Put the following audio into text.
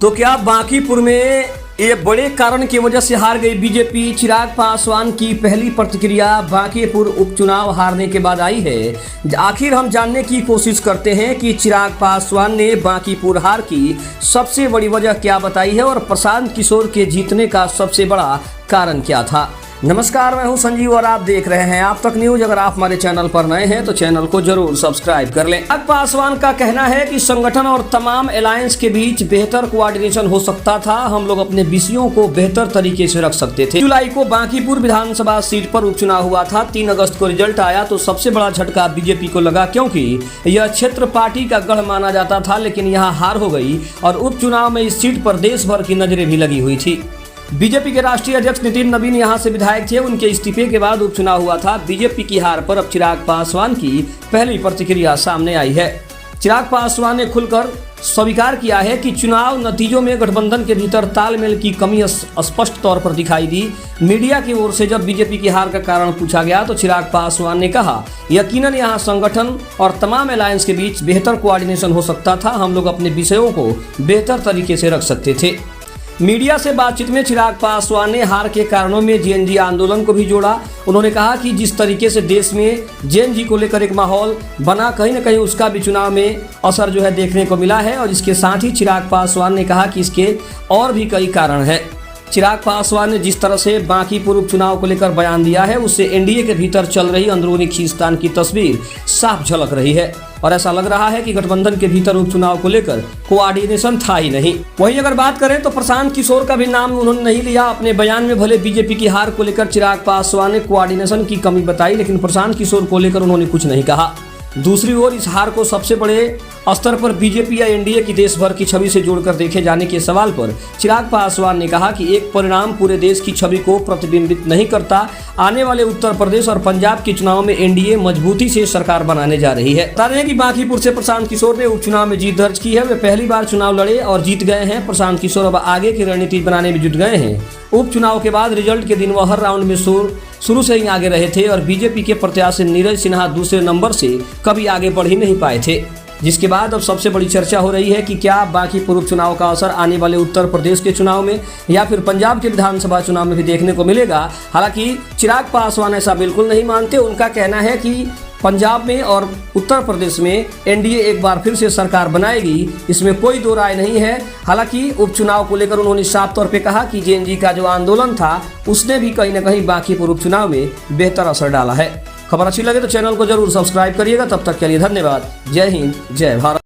तो क्या बांकीपुर में ये बड़े कारण की वजह से हार गई बीजेपी? चिराग पासवान की पहली प्रतिक्रिया बांकीपुर उपचुनाव हारने के बाद आई है। आखिर हम जानने की कोशिश करते हैं कि चिराग पासवान ने बांकीपुर हार की सबसे बड़ी वजह क्या बताई है और प्रशांत किशोर के जीतने का सबसे बड़ा कारण क्या था। नमस्कार, मैं हूं संजीव और आप देख रहे हैं आप तक न्यूज। अगर आप हमारे चैनल पर नए हैं तो चैनल को जरूर सब्सक्राइब कर लें। चिराग पासवान का कहना है कि संगठन और तमाम अलायंस के बीच बेहतर कोऑर्डिनेशन हो सकता था। हम लोग अपने विषयों को बेहतर तरीके से रख सकते थे। जुलाई को बांकीपुर विधानसभा सीट पर उपचुनाव हुआ था। 3 अगस्त को रिजल्ट आया तो सबसे बड़ा झटका बीजेपी को लगा, क्योंकि यह क्षेत्र पार्टी का गढ़ माना जाता था। लेकिन यहाँ हार हो गई और उपचुनाव में इस सीट पर देश भर की नजरें भी लगी हुई थी। बीजेपी के राष्ट्रीय अध्यक्ष नितिन नवीन यहां से विधायक थे। उनके इस्तीफे के बाद उपचुनाव हुआ था। बीजेपी की हार पर अब चिराग पासवान की पहली प्रतिक्रिया सामने आई है। चिराग पासवान ने खुलकर स्वीकार किया है कि चुनाव नतीजों में गठबंधन के भीतर तालमेल की कमी स्पष्ट तौर पर दिखाई दी। मीडिया की ओर से जब बीजेपी की हार का कारण पूछा गया तो चिराग पासवान ने कहा, यकीनन यहां संगठन और तमाम अलायंस के बीच बेहतर कोऑर्डिनेशन हो सकता था। हम लोग अपने विषयों को बेहतर तरीके से रख सकते थे। मीडिया से बातचीत में चिराग पासवान ने हार के कारणों में जेएनजी आंदोलन को भी जोड़ा। उन्होंने कहा कि जिस तरीके से देश में जेएनजी को लेकर एक माहौल बना, कहीं न कहीं उसका भी चुनाव में असर जो है देखने को मिला है। और इसके साथ ही चिराग पासवान ने कहा कि इसके और भी कई कारण हैं। चिराग पासवान ने जिस तरह से बांकीपुर उपचुनाव को लेकर बयान दिया है, उससे एनडीए के भीतर चल रही अंदरूनी खींचतान की तस्वीर साफ झलक रही है और ऐसा लग रहा है कि गठबंधन के भीतर उपचुनाव को लेकर कोऑर्डिनेशन था ही नहीं। वहीं अगर बात करें तो प्रशांत किशोर का भी नाम उन्होंने नहीं लिया अपने बयान में। भले बीजेपी की हार को लेकर चिराग पासवान ने कोऑर्डिनेशन की कमी बताई, लेकिन प्रशांत किशोर को लेकर उन्होंने कुछ नहीं कहा। दूसरी ओर इस हार को सबसे बड़े स्तर पर बीजेपी या एनडीए की देश भर की छवि से जोड़कर देखे जाने के सवाल पर चिराग पासवान ने कहा कि एक परिणाम पूरे देश की छवि को प्रतिबिंबित नहीं करता। आने वाले उत्तर प्रदेश और पंजाब के चुनाव में एनडीए मजबूती से सरकार बनाने जा रही है। बता दें कि बांकीपुर से प्रशांत किशोर ने उपचुनाव में जीत दर्ज की है। वे पहली बार चुनाव लड़े और जीत गए हैं। प्रशांत किशोर अब आगे की रणनीति बनाने में जुट गए हैं। उपचुनाव के बाद रिजल्ट के दिन वह हर राउंड में शुरू से ही आगे रहे थे और बीजेपी के प्रत्याशी नीरज सिन्हा दूसरे नंबर से कभी आगे बढ़ ही नहीं पाए थे। जिसके बाद अब सबसे बड़ी चर्चा हो रही है कि क्या बांकीपुर उपचुनाव का असर आने वाले उत्तर प्रदेश के चुनाव में या फिर पंजाब के विधानसभा चुनाव में भी देखने को मिलेगा। हालांकि चिराग पासवान ऐसा बिल्कुल नहीं मानते। उनका कहना है कि पंजाब में और उत्तर प्रदेश में एनडीए एक बार फिर से सरकार बनाएगी, इसमें कोई दो राय नहीं है। हालांकि उपचुनाव को लेकर उन्होंने साफ तौर पे कहा कि जेएनजी का जो आंदोलन था उसने भी कहीं न कहीं बांकीपुर उपचुनाव में बेहतर असर डाला है। खबर अच्छी लगे तो चैनल को जरूर सब्सक्राइब करिएगा। तब तक के लिए धन्यवाद। जय हिंद, जय भारत।